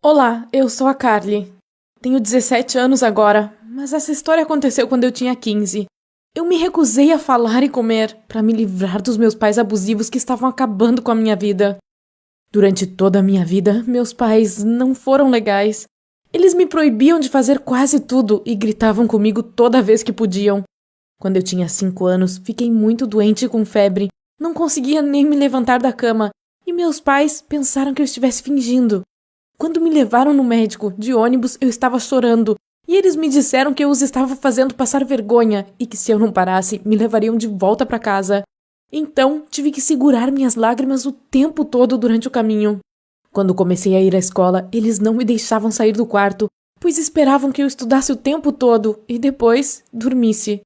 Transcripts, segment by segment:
Olá, eu sou a Carly. Tenho 17 anos agora, mas essa história aconteceu quando eu tinha 15. Eu me recusei a falar e comer para me livrar dos meus pais abusivos que estavam acabando com a minha vida. Durante toda a minha vida, meus pais não foram legais. Eles me proibiam de fazer quase tudo e gritavam comigo toda vez que podiam. Quando eu tinha 5 anos, fiquei muito doente com febre. Não conseguia nem me levantar da cama e meus pais pensaram que eu estivesse fingindo. Quando me levaram no médico, de ônibus, eu estava chorando, e eles me disseram que eu os estava fazendo passar vergonha e que se eu não parasse, me levariam de volta para casa. Então, tive que segurar minhas lágrimas o tempo todo durante o caminho. Quando comecei a ir à escola, eles não me deixavam sair do quarto, pois esperavam que eu estudasse o tempo todo e depois dormisse.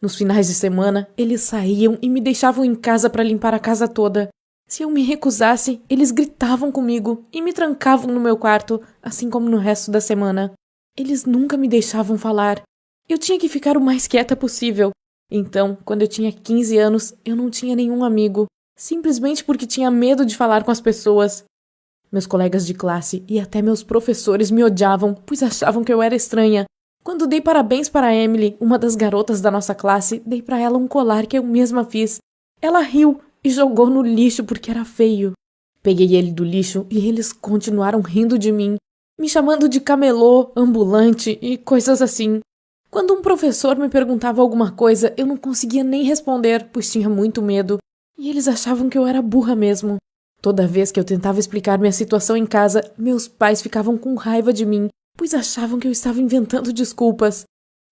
Nos finais de semana, eles saíam e me deixavam em casa para limpar a casa toda. Se eu me recusasse, eles gritavam comigo e me trancavam no meu quarto, assim como no resto da semana. Eles nunca me deixavam falar. Eu tinha que ficar o mais quieta possível. Então, quando eu tinha 15 anos, eu não tinha nenhum amigo, simplesmente porque tinha medo de falar com as pessoas. Meus colegas de classe e até meus professores me odiavam, pois achavam que eu era estranha. Quando dei parabéns para Emily, uma das garotas da nossa classe, dei para ela um colar que eu mesma fiz. Ela riu e jogou no lixo porque era feio. Peguei ele do lixo e eles continuaram rindo de mim, me chamando de camelô, ambulante e coisas assim. Quando um professor me perguntava alguma coisa, eu não conseguia nem responder, pois tinha muito medo, e eles achavam que eu era burra mesmo. Toda vez que eu tentava explicar minha situação em casa, meus pais ficavam com raiva de mim, pois achavam que eu estava inventando desculpas.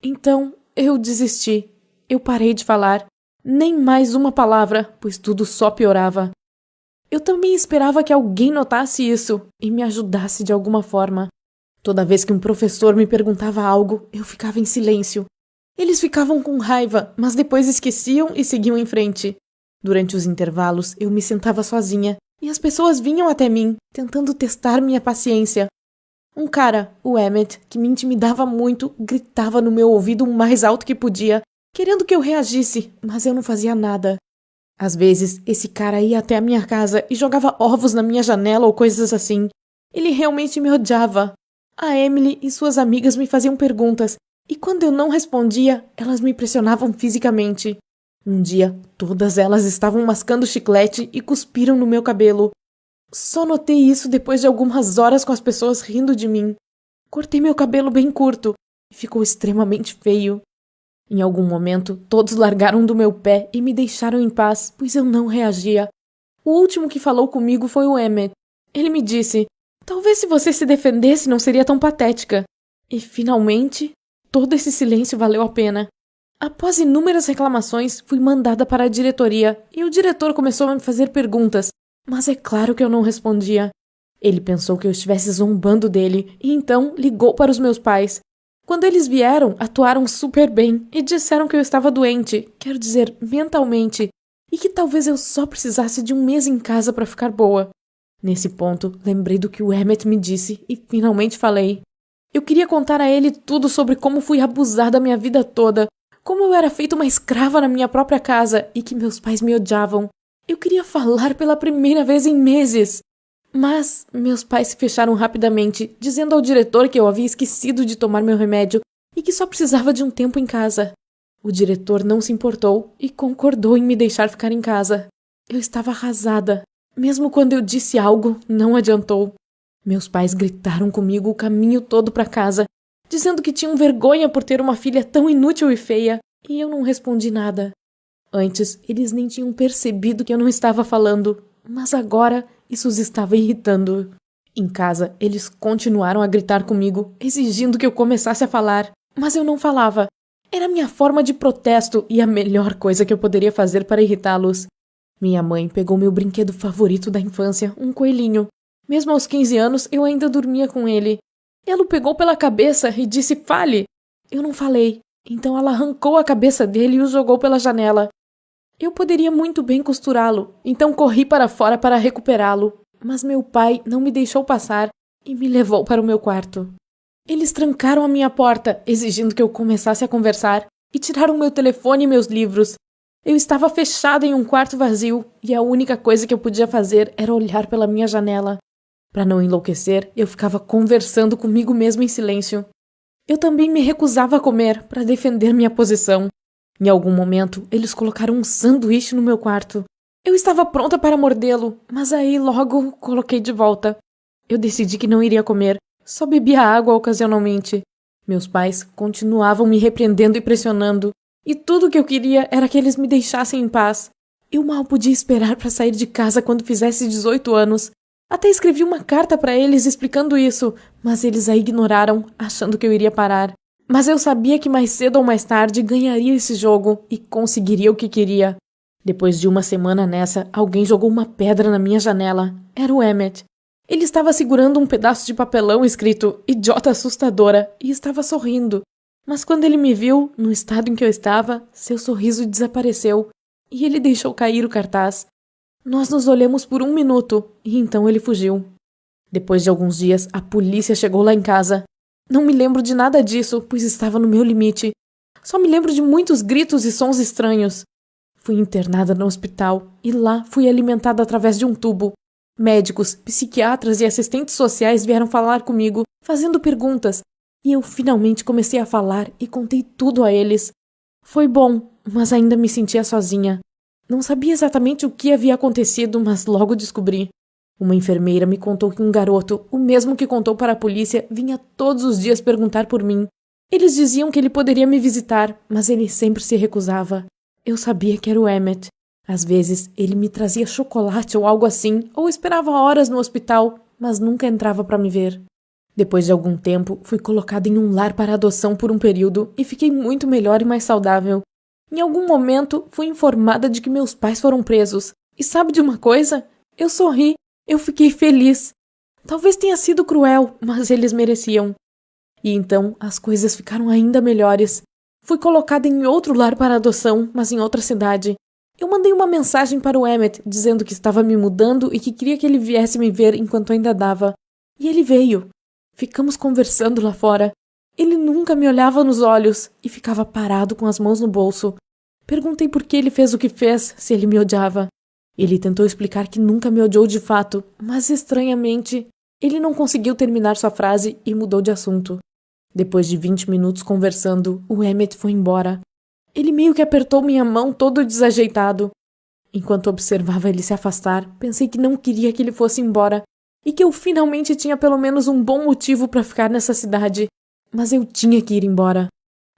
Então, eu desisti. Eu parei de falar. Nem mais uma palavra, pois tudo só piorava. Eu também esperava que alguém notasse isso e me ajudasse de alguma forma. Toda vez que um professor me perguntava algo, eu ficava em silêncio. Eles ficavam com raiva, mas depois esqueciam e seguiam em frente. Durante os intervalos, eu me sentava sozinha e as pessoas vinham até mim, tentando testar minha paciência. Um cara, o Emmett, que me intimidava muito, gritava no meu ouvido o mais alto que podia, querendo que eu reagisse, mas eu não fazia nada. Às vezes, esse cara ia até a minha casa e jogava ovos na minha janela ou coisas assim. Ele realmente me odiava. A Emily e suas amigas me faziam perguntas, e quando eu não respondia, elas me pressionavam fisicamente. Um dia, todas elas estavam mascando chiclete e cuspiram no meu cabelo. Só notei isso depois de algumas horas com as pessoas rindo de mim. Cortei meu cabelo bem curto e ficou extremamente feio. Em algum momento, todos largaram do meu pé e me deixaram em paz, pois eu não reagia. O último que falou comigo foi o Emmett. Ele me disse, talvez se você se defendesse não seria tão patética. E, finalmente, todo esse silêncio valeu a pena. Após inúmeras reclamações, fui mandada para a diretoria e o diretor começou a me fazer perguntas, mas é claro que eu não respondia. Ele pensou que eu estivesse zombando dele e então ligou para os meus pais. Quando eles vieram, atuaram super bem e disseram que eu estava doente, quero dizer, mentalmente, e que talvez eu só precisasse de um mês em casa para ficar boa. Nesse ponto, lembrei do que o Emmett me disse e finalmente falei. Eu queria contar a ele tudo sobre como fui abusada a minha vida toda, como eu era feita uma escrava na minha própria casa e que meus pais me odiavam. Eu queria falar pela primeira vez em meses. Mas meus pais se fecharam rapidamente, dizendo ao diretor que eu havia esquecido de tomar meu remédio e que só precisava de um tempo em casa. O diretor não se importou e concordou em me deixar ficar em casa. Eu estava arrasada. Mesmo quando eu disse algo, não adiantou. Meus pais gritaram comigo o caminho todo para casa, dizendo que tinham vergonha por ter uma filha tão inútil e feia, e eu não respondi nada. Antes, eles nem tinham percebido que eu não estava falando, mas agora isso os estava irritando. Em casa, eles continuaram a gritar comigo, exigindo que eu começasse a falar, mas eu não falava. Era minha forma de protesto e a melhor coisa que eu poderia fazer para irritá-los. Minha mãe pegou meu brinquedo favorito da infância, um coelhinho. Mesmo aos 15 anos, eu ainda dormia com ele. Ela o pegou pela cabeça e disse, fale! Eu não falei, então ela arrancou a cabeça dele e o jogou pela janela. Eu poderia muito bem costurá-lo, então corri para fora para recuperá-lo, mas meu pai não me deixou passar e me levou para o meu quarto. Eles trancaram a minha porta, exigindo que eu começasse a conversar, e tiraram meu telefone e meus livros. Eu estava fechada em um quarto vazio, e a única coisa que eu podia fazer era olhar pela minha janela. Para não enlouquecer, eu ficava conversando comigo mesmo em silêncio. Eu também me recusava a comer para defender minha posição. Em algum momento, eles colocaram um sanduíche no meu quarto. Eu estava pronta para mordê-lo, mas aí logo o coloquei de volta. Eu decidi que não iria comer, só bebia água ocasionalmente. Meus pais continuavam me repreendendo e pressionando, e tudo o que eu queria era que eles me deixassem em paz. Eu mal podia esperar para sair de casa quando fizesse 18 anos. Até escrevi uma carta para eles explicando isso, mas eles a ignoraram, achando que eu iria parar. Mas eu sabia que mais cedo ou mais tarde ganharia esse jogo e conseguiria o que queria. Depois de uma semana nessa, alguém jogou uma pedra na minha janela. Era o Emmett. Ele estava segurando um pedaço de papelão escrito "Idiota assustadora" e estava sorrindo. Mas quando ele me viu, no estado em que eu estava, seu sorriso desapareceu e ele deixou cair o cartaz. Nós nos olhamos por 1 minuto e então ele fugiu. Depois de alguns dias, a polícia chegou lá em casa. Não me lembro de nada disso, pois estava no meu limite. Só me lembro de muitos gritos e sons estranhos. Fui internada no hospital e lá fui alimentada através de um tubo. Médicos, psiquiatras e assistentes sociais vieram falar comigo, fazendo perguntas, e eu finalmente comecei a falar e contei tudo a eles. Foi bom, mas ainda me sentia sozinha. Não sabia exatamente o que havia acontecido, mas logo descobri. Uma enfermeira me contou que um garoto, o mesmo que contou para a polícia, vinha todos os dias perguntar por mim. Eles diziam que ele poderia me visitar, mas ele sempre se recusava. Eu sabia que era o Emmett. Às vezes, ele me trazia chocolate ou algo assim, ou esperava horas no hospital, mas nunca entrava para me ver. Depois de algum tempo, fui colocada em um lar para adoção por um período e fiquei muito melhor e mais saudável. Em algum momento, fui informada de que meus pais foram presos. E sabe de uma coisa? Eu sorri. Eu fiquei feliz. Talvez tenha sido cruel, mas eles mereciam. E então, as coisas ficaram ainda melhores. Fui colocada em outro lar para adoção, mas em outra cidade. Eu mandei uma mensagem para o Emmett, dizendo que estava me mudando e que queria que ele viesse me ver enquanto ainda dava. E ele veio. Ficamos conversando lá fora. Ele nunca me olhava nos olhos e ficava parado com as mãos no bolso. Perguntei por que ele fez o que fez, se ele me odiava. Ele tentou explicar que nunca me odiou de fato, mas estranhamente, ele não conseguiu terminar sua frase e mudou de assunto. Depois de 20 minutos conversando, o Emmett foi embora. Ele meio que apertou minha mão todo desajeitado. Enquanto observava ele se afastar, pensei que não queria que ele fosse embora e que eu finalmente tinha pelo menos um bom motivo para ficar nessa cidade. Mas eu tinha que ir embora.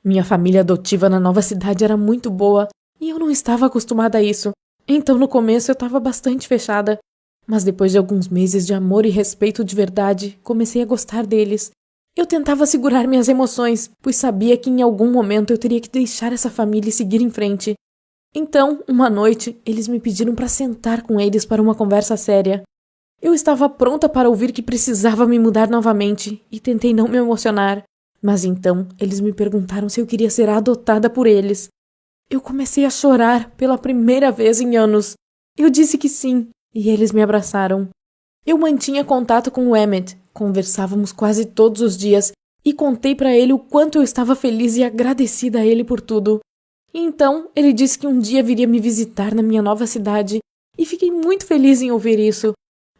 Minha família adotiva na nova cidade era muito boa e eu não estava acostumada a isso. Então no começo eu estava bastante fechada. Mas depois de alguns meses de amor e respeito de verdade, comecei a gostar deles. Eu tentava segurar minhas emoções, pois sabia que em algum momento eu teria que deixar essa família e seguir em frente. Então, uma noite, eles me pediram para sentar com eles para uma conversa séria. Eu estava pronta para ouvir que precisava me mudar novamente e tentei não me emocionar. Mas então, eles me perguntaram se eu queria ser adotada por eles. Eu comecei a chorar pela primeira vez em anos. Eu disse que sim, e eles me abraçaram. Eu mantinha contato com o Emmett, conversávamos quase todos os dias e contei para ele o quanto eu estava feliz e agradecida a ele por tudo. E então, ele disse que um dia viria me visitar na minha nova cidade e fiquei muito feliz em ouvir isso.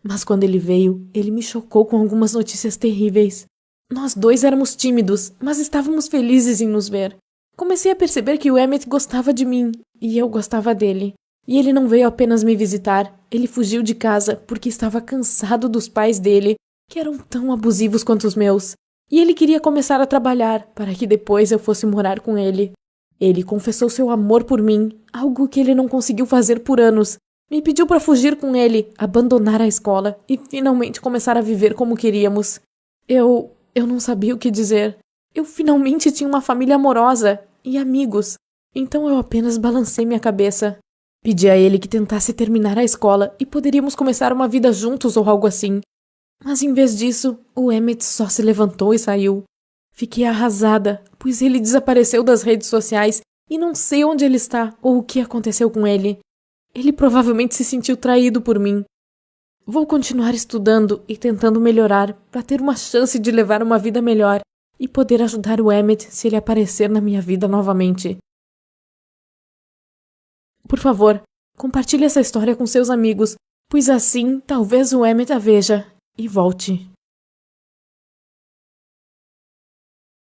Mas quando ele veio, ele me chocou com algumas notícias terríveis. Nós dois éramos tímidos, mas estávamos felizes em nos ver. Comecei a perceber que o Emmett gostava de mim e eu gostava dele. E ele não veio apenas me visitar, ele fugiu de casa porque estava cansado dos pais dele, que eram tão abusivos quanto os meus. E ele queria começar a trabalhar para que depois eu fosse morar com ele. Ele confessou seu amor por mim, algo que ele não conseguiu fazer por anos. Me pediu para fugir com ele, abandonar a escola e finalmente começar a viver como queríamos. Eu não sabia o que dizer. Eu finalmente tinha uma família amorosa e amigos. Então eu apenas balancei minha cabeça. Pedi a ele que tentasse terminar a escola e poderíamos começar uma vida juntos ou algo assim. Mas em vez disso, o Emmett só se levantou e saiu. Fiquei arrasada, pois ele desapareceu das redes sociais e não sei onde ele está ou o que aconteceu com ele. Ele provavelmente se sentiu traído por mim. Vou continuar estudando e tentando melhorar para ter uma chance de levar uma vida melhor e poder ajudar o Emmett se ele aparecer na minha vida novamente. Por favor, compartilhe essa história com seus amigos, pois assim talvez o Emmett a veja e volte.